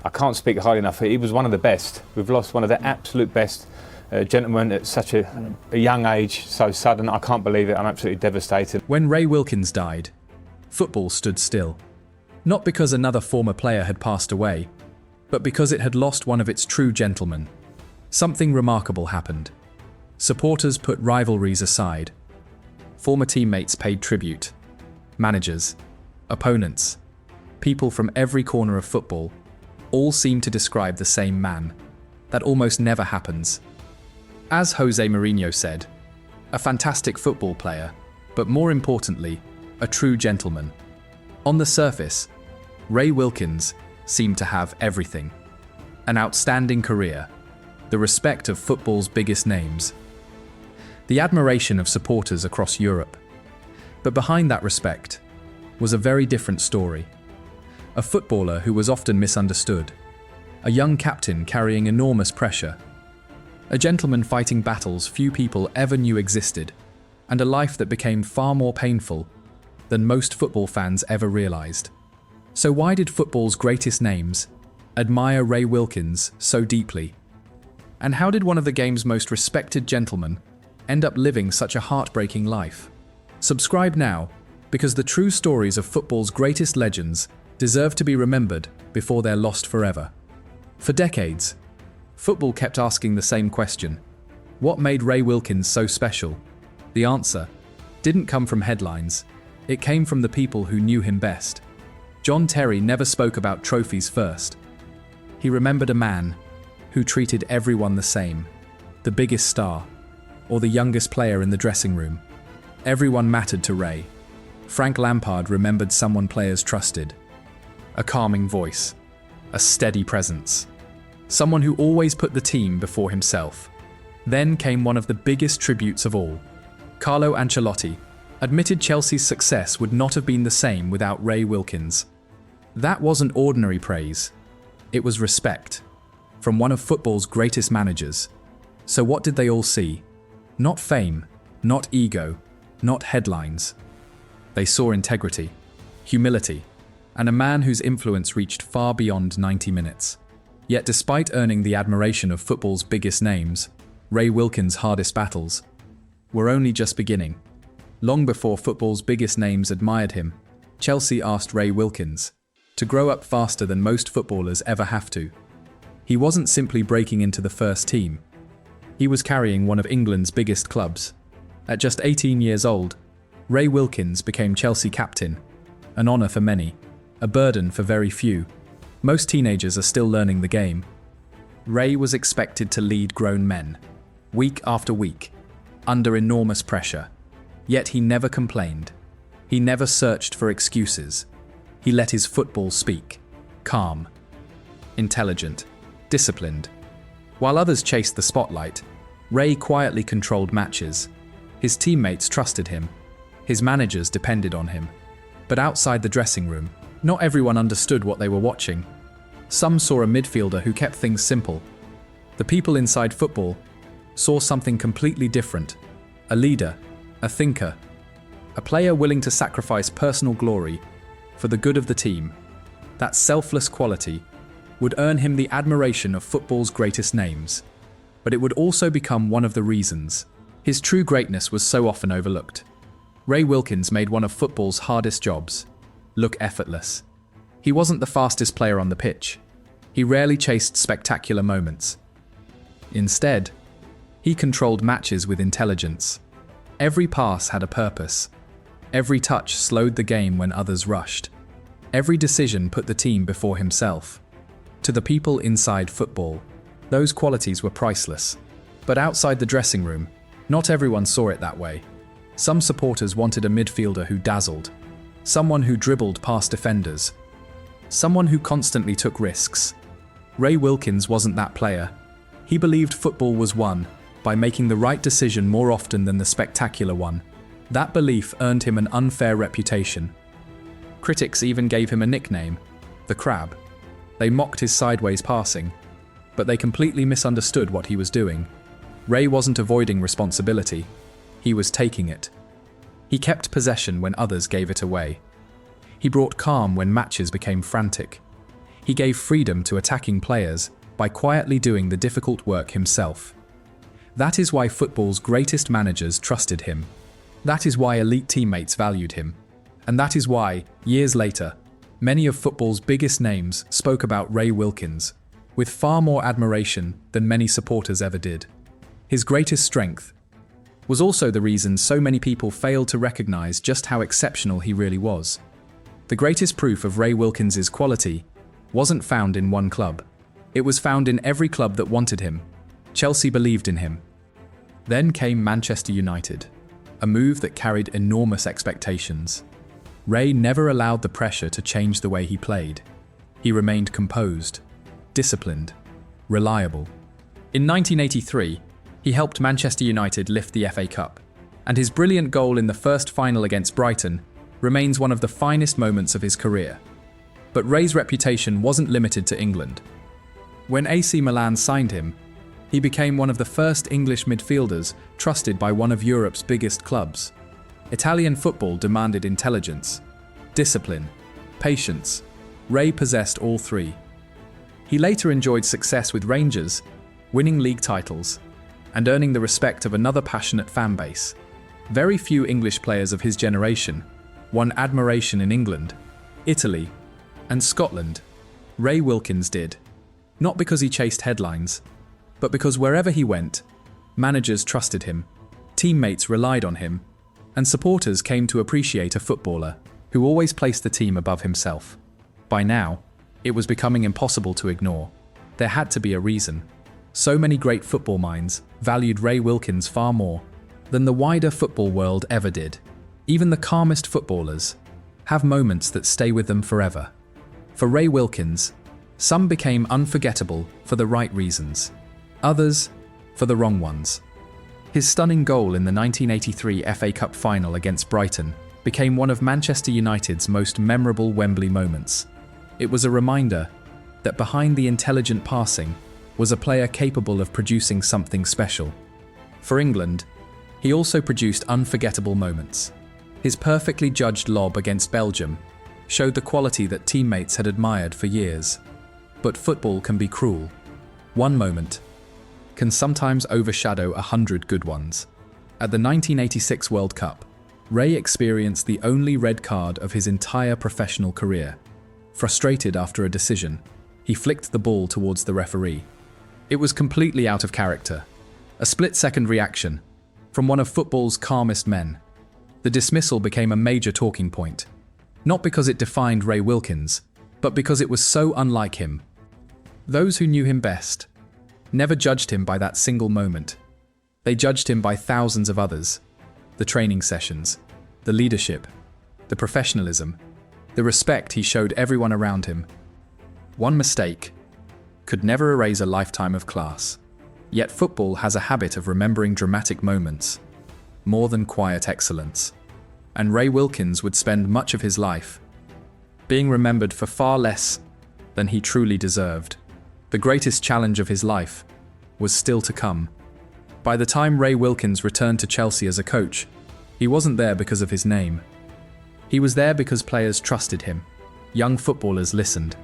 I can't speak highly enough. He was one of the best. We've lost one of the absolute best gentlemen at such a young age, so sudden. I can't believe it. I'm absolutely devastated. When Ray Wilkins died, football stood still. Not because another former player had passed away, but because it had lost one of its true gentlemen. Something remarkable happened. Supporters put rivalries aside. Former teammates paid tribute. Managers, opponents, people from every corner of football, all seemed to describe the same man. That almost never happens. As José Mourinho said, a fantastic football player, but more importantly, a true gentleman. On the surface, Ray Wilkins seemed to have everything. An outstanding career, the respect of football's biggest names, the admiration of supporters across Europe. But behind that respect was a very different story. A footballer who was often misunderstood, a young captain carrying enormous pressure, a gentleman fighting battles few people ever knew existed, and a life that became far more painful than most football fans ever realized. So why did football's greatest names admire Ray Wilkins so deeply? And how did one of the game's most respected gentlemen end up living such a heartbreaking life? Subscribe now, because the true stories of football's greatest legends deserve to be remembered before they're lost forever. For decades, football kept asking the same question: what made Ray Wilkins so special? The answer didn't come from headlines, it came from the people who knew him best. John Terry never spoke about trophies first. He remembered a man who treated everyone the same, the biggest star, or the youngest player in the dressing room. Everyone mattered to Ray. Frank Lampard remembered someone players trusted. A calming voice, a steady presence, someone who always put the team before himself. Then came one of the biggest tributes of all. Carlo Ancelotti admitted Chelsea's success would not have been the same without Ray Wilkins. That wasn't ordinary praise, it was respect, from one of football's greatest managers. So what did they all see? Not fame, not ego, not headlines. They saw integrity, humility, and a man whose influence reached far beyond 90 minutes. Yet despite earning the admiration of football's biggest names, Ray Wilkins' hardest battles were only just beginning. Long before football's biggest names admired him, Chelsea asked Ray Wilkins to grow up faster than most footballers ever have to. He wasn't simply breaking into the first team. He was carrying one of England's biggest clubs. At just 18 years old, Ray Wilkins became Chelsea captain, an honour for many, a burden for very few. Most teenagers are still learning the game. Ray was expected to lead grown men, week after week, under enormous pressure. Yet he never complained. He never searched for excuses. He let his football speak, calm, intelligent, disciplined. While others chased the spotlight, Ray quietly controlled matches. His teammates trusted him. His managers depended on him. But outside the dressing room, not everyone understood what they were watching. Some saw a midfielder who kept things simple. The people inside football saw something completely different: a leader, a thinker, a player willing to sacrifice personal glory for the good of the team. That selfless quality would earn him the admiration of football's greatest names, but it would also become one of the reasons his true greatness was so often overlooked. Ray Wilkins made one of football's hardest jobs look effortless. He wasn't the fastest player on the pitch. He rarely chased spectacular moments. Instead, he controlled matches with intelligence. Every pass had a purpose. Every touch slowed the game when others rushed. Every decision put the team before himself. To the people inside football, those qualities were priceless. But outside the dressing room, not everyone saw it that way. Some supporters wanted a midfielder who dazzled, someone who dribbled past defenders, someone who constantly took risks. Ray Wilkins wasn't that player. He believed football was won by making the right decision more often than the spectacular one. That belief earned him an unfair reputation. Critics even gave him a nickname, the Crab. They mocked his sideways passing, but they completely misunderstood what he was doing. Ray wasn't avoiding responsibility, he was taking it. He kept possession when others gave it away. He brought calm when matches became frantic. He gave freedom to attacking players by quietly doing the difficult work himself. That is why football's greatest managers trusted him. That is why elite teammates valued him. And that is why, years later, many of football's biggest names spoke about Ray Wilkins with far more admiration than many supporters ever did. His greatest strength was also the reason so many people failed to recognize just how exceptional he really was. The greatest proof of Ray Wilkins's quality wasn't found in one club. It was found in every club that wanted him. Chelsea believed in him. Then came Manchester United, a move that carried enormous expectations. Ray never allowed the pressure to change the way he played. He remained composed, disciplined, reliable. In 1983, he helped Manchester United lift the FA Cup, and his brilliant goal in the first final against Brighton remains one of the finest moments of his career. But Ray's reputation wasn't limited to England. When AC Milan signed him, he became one of the first English midfielders trusted by one of Europe's biggest clubs. Italian football demanded intelligence, discipline, patience. Ray possessed all three. He later enjoyed success with Rangers, winning league titles, and earning the respect of another passionate fan base. Very few English players of his generation won admiration in England, Italy, and Scotland. Ray Wilkins did. Not because he chased headlines, but because wherever he went, managers trusted him, teammates relied on him, and supporters came to appreciate a footballer who always placed the team above himself. By now, it was becoming impossible to ignore. There had to be a reason. So many great football minds valued Ray Wilkins far more than the wider football world ever did. Even the calmest footballers have moments that stay with them forever. For Ray Wilkins, some became unforgettable for the right reasons, others for the wrong ones. His stunning goal in the 1983 FA Cup final against Brighton became one of Manchester United's most memorable Wembley moments. It was a reminder that behind the intelligent passing was a player capable of producing something special. For England, he also produced unforgettable moments. His perfectly judged lob against Belgium showed the quality that teammates had admired for years. But football can be cruel. One moment can sometimes overshadow 100 good ones. At the 1986 World Cup, Ray experienced the only red card of his entire professional career. Frustrated after a decision, he flicked the ball towards the referee. It was completely out of character. A split-second reaction from one of football's calmest men. The dismissal became a major talking point, not because it defined Ray Wilkins, but because it was so unlike him. Those who knew him best never judged him by that single moment. They judged him by thousands of others. The training sessions, the leadership, the professionalism, the respect he showed everyone around him. One mistake could never erase a lifetime of class. Yet football has a habit of remembering dramatic moments, more than quiet excellence. And Ray Wilkins would spend much of his life being remembered for far less than he truly deserved. The greatest challenge of his life was still to come. By the time Ray Wilkins returned to Chelsea as a coach, he wasn't there because of his name. He was there because players trusted him, young footballers listened,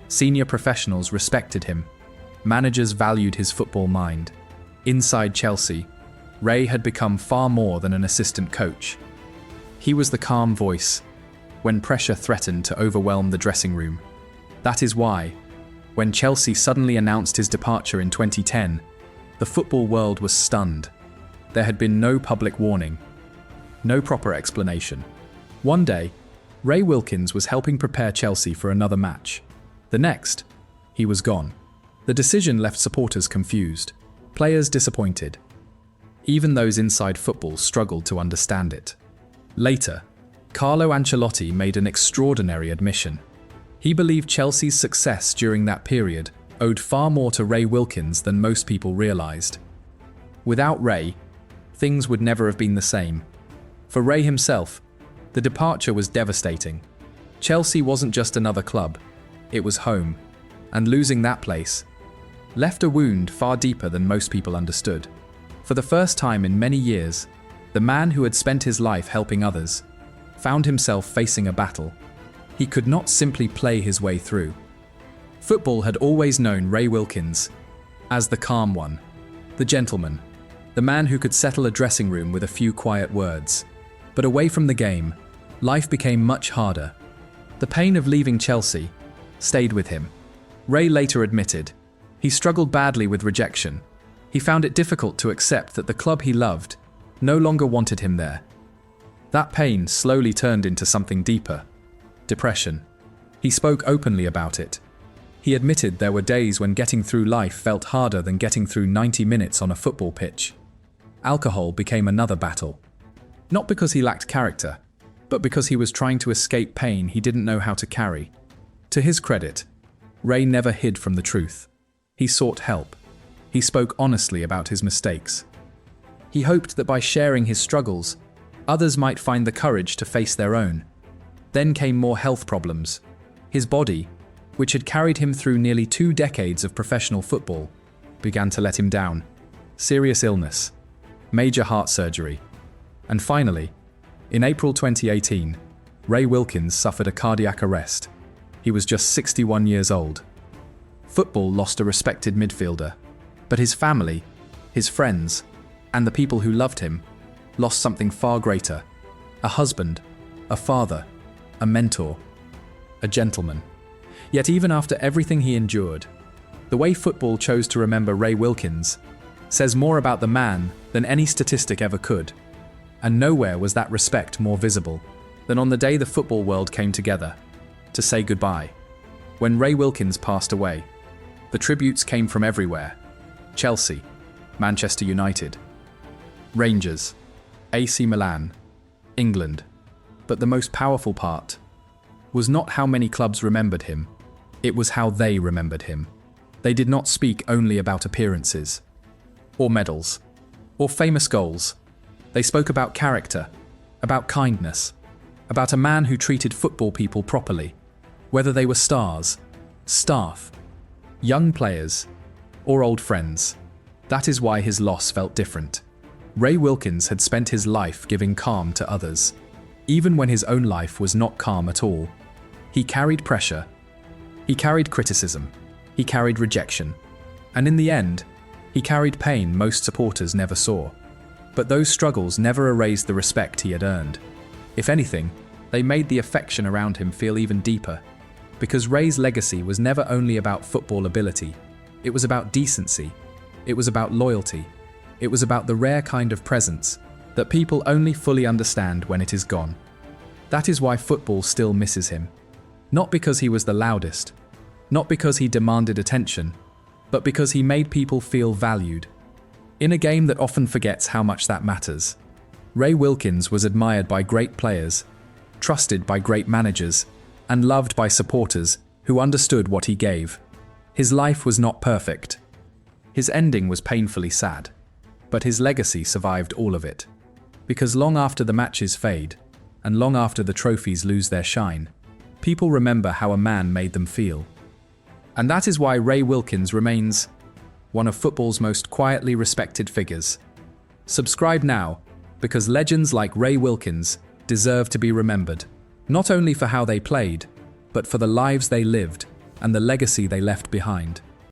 senior professionals respected him, managers valued his football mind. Inside Chelsea, Ray had become far more than an assistant coach. He was the calm voice when pressure threatened to overwhelm the dressing room. That is why, when Chelsea suddenly announced his departure in 2010, the football world was stunned. There had been no public warning, no proper explanation. One day, Ray Wilkins was helping prepare Chelsea for another match. The next, he was gone. The decision left supporters confused, players disappointed. Even those inside football struggled to understand it. Later, Carlo Ancelotti made an extraordinary admission. He believed Chelsea's success during that period owed far more to Ray Wilkins than most people realized. Without Ray, things would never have been the same. For Ray himself, the departure was devastating. Chelsea wasn't just another club, it was home, and losing that place left a wound far deeper than most people understood. For the first time in many years, the man who had spent his life helping others found himself facing a battle he could not simply play his way through. Football had always known Ray Wilkins as the calm one, the gentleman, the man who could settle a dressing room with a few quiet words. But away from the game, life became much harder. The pain of leaving Chelsea stayed with him. Ray later admitted he struggled badly with rejection. He found it difficult to accept that the club he loved no longer wanted him there. That pain slowly turned into something deeper: depression. He spoke openly about it. He admitted there were days when getting through life felt harder than getting through 90 minutes on a football pitch. Alcohol became another battle. Not because he lacked character, but because he was trying to escape pain he didn't know how to carry. To his credit, Ray never hid from the truth. He sought help. He spoke honestly about his mistakes. He hoped that by sharing his struggles, others might find the courage to face their own. Then came more health problems. His body, which had carried him through nearly 2 decades of professional football, began to let him down. Serious illness, major heart surgery, and finally, in April 2018, Ray Wilkins suffered a cardiac arrest. He was just 61 years old. Football lost a respected midfielder, but his family, his friends, and the people who loved him lost something far greater: a husband, a father, a mentor, a gentleman. Yet even after everything he endured, the way football chose to remember Ray Wilkins says more about the man than any statistic ever could. And nowhere was that respect more visible than on the day the football world came together to say goodbye. When Ray Wilkins passed away, the tributes came from everywhere: Chelsea, Manchester United, Rangers, AC Milan, England. But the most powerful part was not how many clubs remembered him, it was how they remembered him. They did not speak only about appearances, or medals, or famous goals. They spoke about character, about kindness, about a man who treated football people properly, whether they were stars, staff, young players, or old friends. That is why his loss felt different. Ray Wilkins had spent his life giving calm to others, even when his own life was not calm at all. He carried pressure, he carried criticism, he carried rejection, and in the end, he carried pain most supporters never saw. But those struggles never erased the respect he had earned. If anything, they made the affection around him feel even deeper, because Ray's legacy was never only about football ability. It was about decency, it was about loyalty, it was about the rare kind of presence that people only fully understand when it is gone. That is why football still misses him. Not because he was the loudest, not because he demanded attention, but because he made people feel valued. In a game that often forgets how much that matters, Ray Wilkins was admired by great players, trusted by great managers, and loved by supporters who understood what he gave. His life was not perfect. His ending was painfully sad, but his legacy survived all of it. Because long after the matches fade, and long after the trophies lose their shine, people remember how a man made them feel. And that is why Ray Wilkins remains one of football's most quietly respected figures. Subscribe now, because legends like Ray Wilkins deserve to be remembered, not only for how they played, but for the lives they lived and the legacy they left behind.